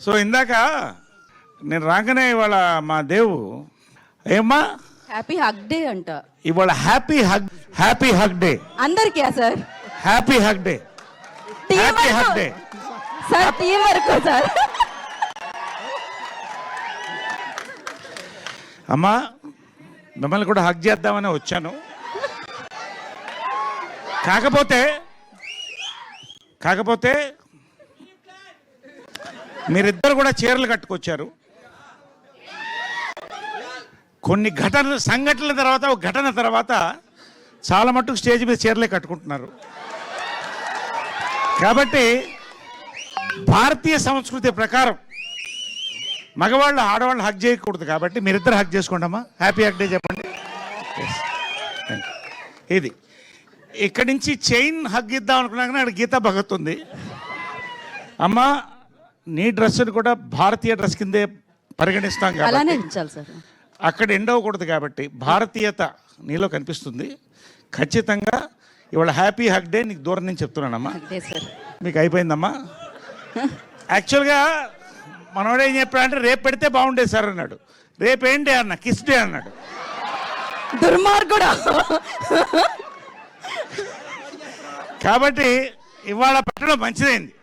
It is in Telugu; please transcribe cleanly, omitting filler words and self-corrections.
సో ఇందాక నేను రాగానే ఇవాళ మా దేవు ఏమ్మా హ్యాపీ హగ్ డే అంట. ఇవాళ హ్యాపీ హగ్ డే అందరికీ sir, happy hug day happy hug day sir, team వరకు సార్. అమ్మా మిమ్మల్ని కూడా హగ్ చేద్దామని వచ్చాను. కాకపోతే మీరిద్దరు కూడా చీరలు కట్టుకొచ్చారు. కొన్ని సంఘటనల తర్వాత ఒక ఘటన తర్వాత చాలా మట్టుకు స్టేజ్ మీద చీరలే కట్టుకుంటున్నారు. కాబట్టి భారతీయ సంస్కృతి ప్రకారం మగవాళ్ళు ఆడవాళ్ళు హగ్ చేయకూడదు. కాబట్టి మీరిద్దరు హగ్ చేసుకోండి అమ్మా. హ్యాపీ హగ్ డే చెప్పండి. ఇది ఇక్కడి నుంచి చైన్ హగ్ ఇద్దాం అనుకున్నాక అక్కడ గీతా భగత్ ఉంది. అమ్మా నీ డ్రెస్సును కూడా భారతీయ డ్రెస్ కిందే పరిగణిస్తాం కాబట్టి అక్కడ ఎండ్ అవ్వకూడదు. కాబట్టి భారతీయత నీలో కనిపిస్తుంది. ఖచ్చితంగా ఇవాళ హ్యాపీ హగ్ డే నీకు దూరం నుంచి చెప్తున్నానమ్మా. మీకు అయిపోయిందమ్మా. యాక్చువల్గా మనోడు ఏం చెప్పాడంటే రేపు పెడితే బాగుండేది సార్ అన్నాడు. రేపు ఏంటి అన్న కిస్ డే అన్నాడు. దుర్మార్గుడా. కాబట్టి ఇవాళ పెట్టడం మంచిదైంది.